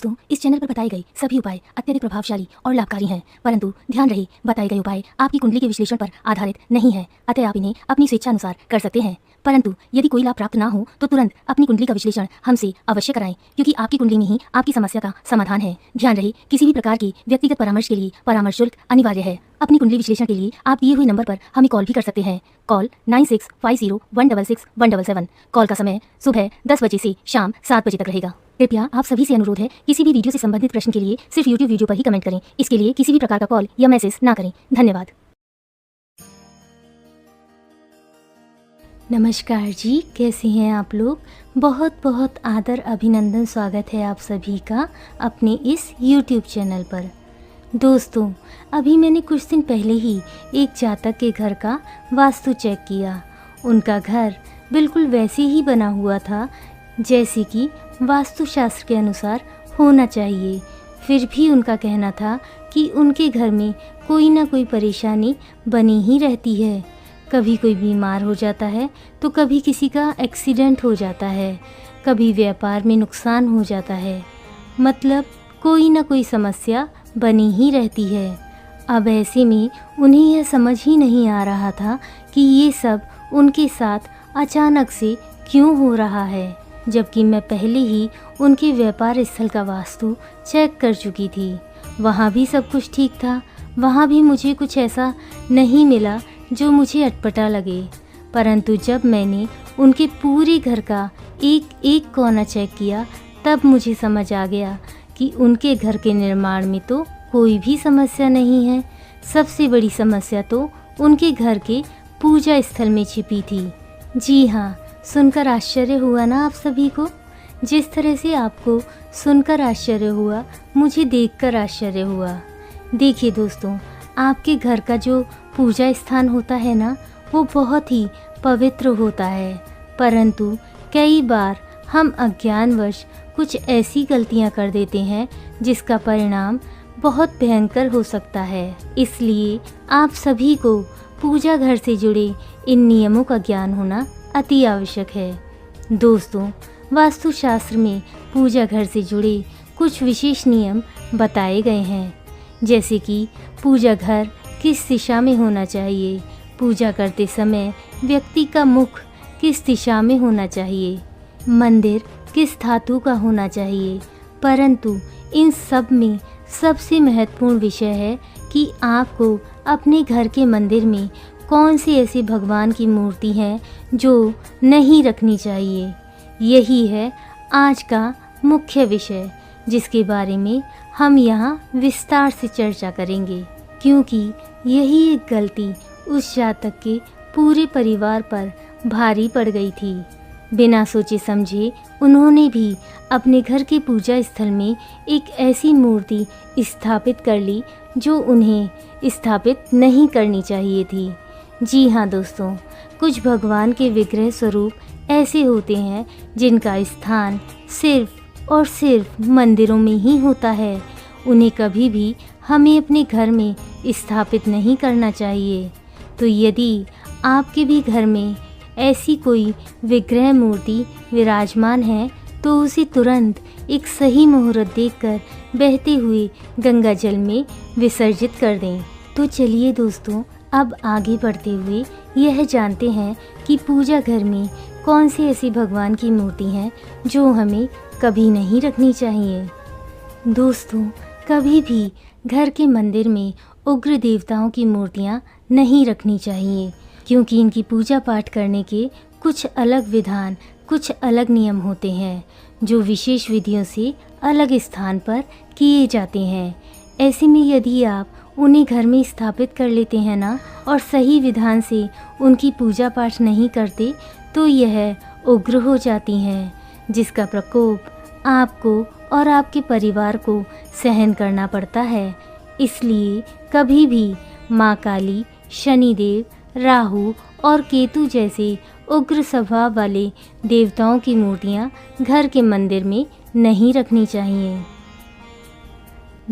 दोस्तों, इस चैनल पर बताए गए सभी उपाय अत्यधिक प्रभावशाली और लाभकारी हैं, परंतु ध्यान रहे बताए गए उपाय आपकी कुंडली के विश्लेषण पर आधारित नहीं है, अतः आप इन्हें अपनी स्वेच्छानुसार कर सकते हैं। परंतु यदि कोई लाभ प्राप्त ना हो तो तुरंत अपनी कुंडली का विश्लेषण हमसे अवश्य कराएं, क्योंकि आपकी कुंडली में ही आपकी समस्या का समाधान है। ध्यान रहे किसी भी प्रकार की व्यक्तिगत परामर्श के लिए परामर्श शुल्क अनिवार्य है। अपनी कुंडली विश्लेषण के लिए आप दिए हुए नंबर पर हमें कॉल भी कर सकते हैं। कॉल 9650166177। कॉल का समय सुबह 10 बजे से शाम 7 बजे तक रहेगा। कृपया आप सभी से अनुरोध है, किसी भी वीडियो से संबंधित प्रश्न के लिए सिर्फ YouTube वीडियो पर ही कमेंट करें। इसके लिए किसी भी प्रकार का कॉल या मैसेज ना करें। धन्यवाद। नमस्कार जी, कैसे हैं आप लोग। बहुत बहुत आदर अभिनंदन स्वागत है आप सभी का अपने इस YouTube चैनल पर। दोस्तों, अभी मैंने कुछ दिन पहले ही एक जातक के घर का वास्तु चेक किया। उनका घर बिल्कुल वैसे ही बना हुआ था जैसे कि वास्तुशास्त्र के अनुसार होना चाहिए। फिर भी उनका कहना था कि उनके घर में कोई ना कोई परेशानी बनी ही रहती है। कभी कोई बीमार हो जाता है तो कभी किसी का एक्सीडेंट हो जाता है, कभी व्यापार में नुकसान हो जाता है, मतलब कोई ना कोई समस्या बनी ही रहती है। अब ऐसे में उन्हें यह समझ ही नहीं आ रहा था कि ये सब उनके साथ अचानक से क्यों हो रहा है, जबकि मैं पहले ही उनके व्यापार स्थल का वास्तु चेक कर चुकी थी। वहाँ भी सब कुछ ठीक था, वहाँ भी मुझे कुछ ऐसा नहीं मिला जो मुझे अटपटा लगे। परंतु जब मैंने उनके पूरे घर का एक एक कोना चेक किया तब मुझे समझ आ गया कि उनके घर के निर्माण में तो कोई भी समस्या नहीं है। सबसे बड़ी समस्या तो उनके घर के पूजा स्थल में छिपी थी। जी हाँ, सुनकर आश्चर्य हुआ ना आप सभी को। जिस तरह से आपको सुनकर आश्चर्य हुआ, मुझे देखकर आश्चर्य हुआ। देखिए दोस्तों, आपके घर का जो पूजा स्थान होता है ना, वो बहुत ही पवित्र होता है, परंतु कई बार हम अज्ञानवश कुछ ऐसी गलतियां कर देते हैं जिसका परिणाम बहुत भयंकर हो सकता है। इसलिए आप सभी को पूजा घर से जुड़े इन नियमों का ज्ञान होना अति आवश्यक है। दोस्तों, वास्तुशास्त्र में पूजा घर से जुड़े कुछ विशेष नियम बताए गए हैं, जैसे कि पूजा घर किस दिशा में होना चाहिए, पूजा करते समय व्यक्ति का मुख किस दिशा में होना चाहिए, मंदिर किस धातु का होना चाहिए। परंतु इन सब में सबसे महत्वपूर्ण विषय है कि आपको अपने घर के मंदिर में कौन सी ऐसी भगवान की मूर्ति है जो नहीं रखनी चाहिए। यही है आज का मुख्य विषय, जिसके बारे में हम यहाँ विस्तार से चर्चा करेंगे, क्योंकि यही एक गलती उस जातक के पूरे परिवार पर भारी पड़ गई थी। बिना सोचे समझे उन्होंने भी अपने घर के पूजा स्थल में एक ऐसी मूर्ति स्थापित कर ली जो उन्हें स्थापित नहीं करनी चाहिए थी। जी हाँ दोस्तों, कुछ भगवान के विग्रह स्वरूप ऐसे होते हैं जिनका स्थान सिर्फ और सिर्फ मंदिरों में ही होता है। उन्हें कभी भी हमें अपने घर में स्थापित नहीं करना चाहिए। तो यदि आपके भी घर में ऐसी कोई विग्रह मूर्ति विराजमान है तो उसे तुरंत एक सही मुहूर्त देखकर बहते हुए गंगा जल में विसर्जित कर दें। तो चलिए दोस्तों, अब आगे बढ़ते हुए यह जानते हैं कि पूजा घर में कौन सी ऐसी भगवान की मूर्ति हैं जो हमें कभी नहीं रखनी चाहिए। दोस्तों, कभी भी घर के मंदिर में उग्र देवताओं की मूर्तियां नहीं रखनी चाहिए, क्योंकि इनकी पूजा पाठ करने के कुछ अलग विधान, कुछ अलग नियम होते हैं जो विशेष विधियों से अलग स्थान पर किए जाते हैं। ऐसे में यदि आप उन्हें घर में स्थापित कर लेते हैं ना, और सही विधान से उनकी पूजा पाठ नहीं करते, तो यह उग्र हो जाती हैं, जिसका प्रकोप आपको और आपके परिवार को सहन करना पड़ता है। इसलिए कभी भी माँ काली, शनिदेव, राहु और केतु जैसे उग्र स्वभाव वाले देवताओं की मूर्तियाँ घर के मंदिर में नहीं रखनी चाहिए।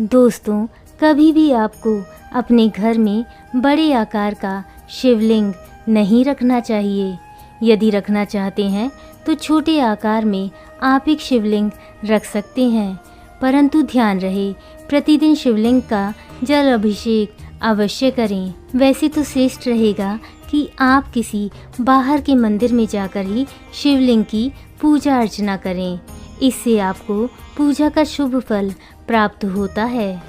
दोस्तों, कभी भी आपको अपने घर में बड़े आकार का शिवलिंग नहीं रखना चाहिए। यदि रखना चाहते हैं तो छोटे आकार में आप एक शिवलिंग रख सकते हैं, परंतु ध्यान रहे प्रतिदिन शिवलिंग का जल अभिषेक अवश्य करें। वैसे तो श्रेष्ठ रहेगा कि आप किसी बाहर के मंदिर में जाकर ही शिवलिंग की पूजा अर्चना करें। इससे आपको पूजा का शुभ फल प्राप्त होता है।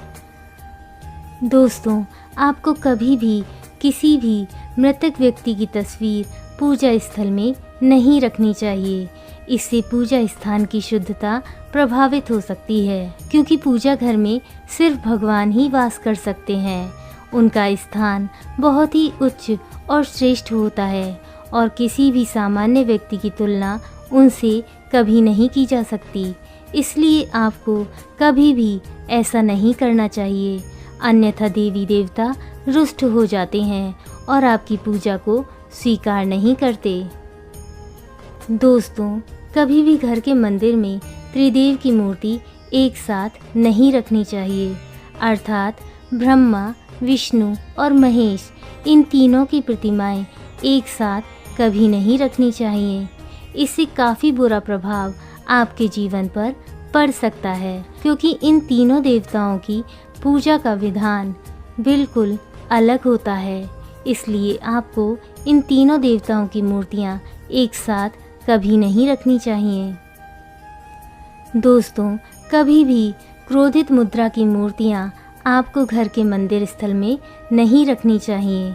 दोस्तों, आपको कभी भी किसी भी मृतक व्यक्ति की तस्वीर पूजा स्थल में नहीं रखनी चाहिए। इससे पूजा स्थान की शुद्धता प्रभावित हो सकती है, क्योंकि पूजा घर में सिर्फ भगवान ही वास कर सकते हैं। उनका स्थान बहुत ही उच्च और श्रेष्ठ होता है और किसी भी सामान्य व्यक्ति की तुलना उनसे कभी नहीं की जा सकती। इसलिए आपको कभी भी ऐसा नहीं करना चाहिए, अन्यथा देवी देवता रुष्ट हो जाते हैं और आपकी पूजा को स्वीकार नहीं करते। दोस्तों, कभी भी घर के मंदिर में त्रिदेव की मूर्ति एक साथ नहीं रखनी चाहिए, अर्थात ब्रह्मा, विष्णु और महेश, इन तीनों की प्रतिमाएं एक साथ कभी नहीं रखनी चाहिए। इससे काफ़ी बुरा प्रभाव आपके जीवन पर पड़ सकता है, क्योंकि इन तीनों देवताओं की पूजा का विधान बिल्कुल अलग होता है। इसलिए आपको इन तीनों देवताओं की मूर्तियां एक साथ कभी नहीं रखनी चाहिए। दोस्तों, कभी भी क्रोधित मुद्रा की मूर्तियां आपको घर के मंदिर स्थल में नहीं रखनी चाहिए।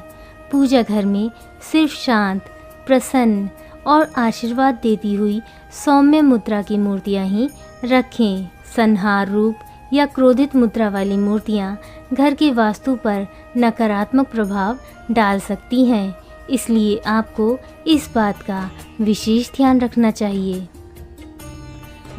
पूजा घर में सिर्फ शांत, प्रसन्न और आशीर्वाद देती हुई सौम्य मुद्रा की मूर्तियां ही रखें। संहार रूप या क्रोधित मुद्रा वाली मूर्तियां घर के वास्तु पर नकारात्मक प्रभाव डाल सकती हैं। इसलिए आपको इस बात का विशेष ध्यान रखना चाहिए।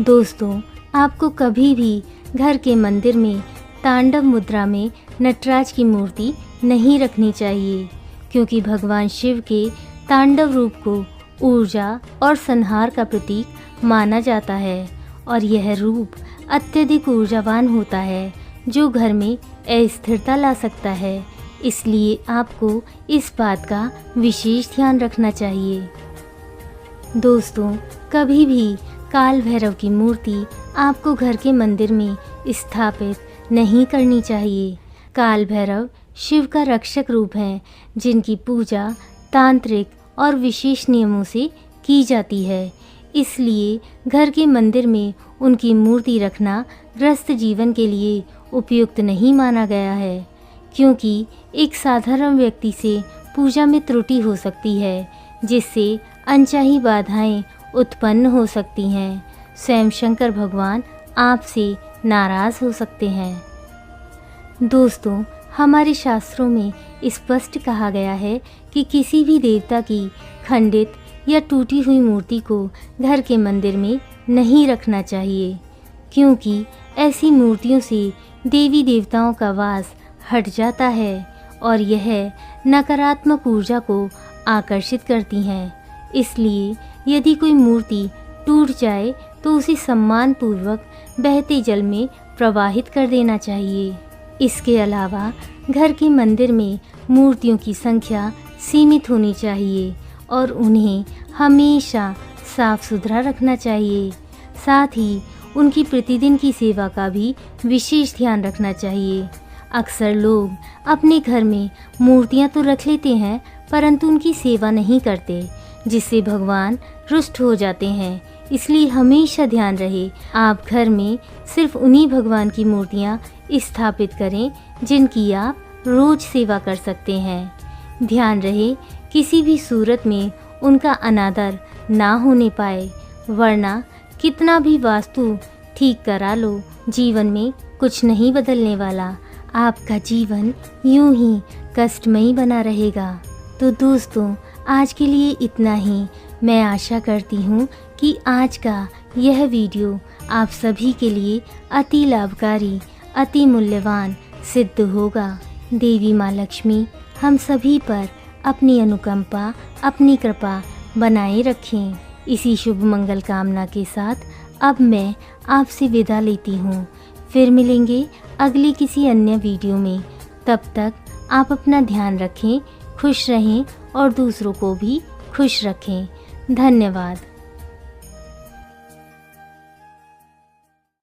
दोस्तों, आपको कभी भी घर के मंदिर में तांडव मुद्रा में नटराज की मूर्ति नहीं रखनी चाहिए, क्योंकि भगवान शिव के तांडव रूप को ऊर्जा और संहार का प्रतीक माना जाता है और यह रूप अत्यधिक ऊर्जावान होता है, जो घर में अस्थिरता ला सकता है। इसलिए आपको इस बात का विशेष ध्यान रखना चाहिए। दोस्तों, कभी भी काल भैरव की मूर्ति आपको घर के मंदिर में स्थापित नहीं करनी चाहिए। काल भैरव शिव का रक्षक रूप हैं, जिनकी पूजा तांत्रिक और विशेष नियमों से की जाती है। इसलिए घर के मंदिर में उनकी मूर्ति रखना ग्रस्त जीवन के लिए उपयुक्त नहीं माना गया है, क्योंकि एक साधारण व्यक्ति से पूजा में त्रुटि हो सकती है, जिससे अनचाही बाधाएं उत्पन्न हो सकती हैं। स्वयं शंकर भगवान आपसे नाराज हो सकते हैं। दोस्तों, हमारे शास्त्रों में स्पष्ट कहा गया है कि किसी भी देवता की खंडित या टूटी हुई मूर्ति को घर के मंदिर में नहीं रखना चाहिए, क्योंकि ऐसी मूर्तियों से देवी देवताओं का वास हट जाता है और यह नकारात्मक ऊर्जा को आकर्षित करती हैं। इसलिए यदि कोई मूर्ति टूट जाए तो उसे सम्मान पूर्वक बहते जल में प्रवाहित कर देना चाहिए। इसके अलावा घर के मंदिर में मूर्तियों की संख्या सीमित होनी चाहिए और उन्हें हमेशा साफ सुथरा रखना चाहिए। साथ ही उनकी प्रतिदिन की सेवा का भी विशेष ध्यान रखना चाहिए। अक्सर लोग अपने घर में मूर्तियां तो रख लेते हैं, परंतु उनकी सेवा नहीं करते, जिससे भगवान रुष्ट हो जाते हैं। इसलिए हमेशा ध्यान रहे आप घर में सिर्फ उन्हीं भगवान की मूर्तियां स्थापित करें जिनकी आप रोज सेवा कर सकते हैं। ध्यान रहे किसी भी सूरत में उनका अनादर ना होने पाए, वरना कितना भी वास्तु ठीक करा लो, जीवन में कुछ नहीं बदलने वाला। आपका जीवन यूं ही कष्टमयी बना रहेगा। तो दोस्तों, आज के लिए इतना ही। मैं आशा करती हूँ कि आज का यह वीडियो आप सभी के लिए अति लाभकारी, अति मूल्यवान सिद्ध होगा। देवी माँ लक्ष्मी हम सभी पर अपनी अनुकंपा, अपनी कृपा बनाए रखें। इसी शुभ मंगल कामना के साथ अब मैं आपसे विदा लेती हूँ। फिर मिलेंगे अगली किसी अन्य वीडियो में। तब तक आप अपना ध्यान रखें, खुश रहें और दूसरों को भी खुश रखें। धन्यवाद।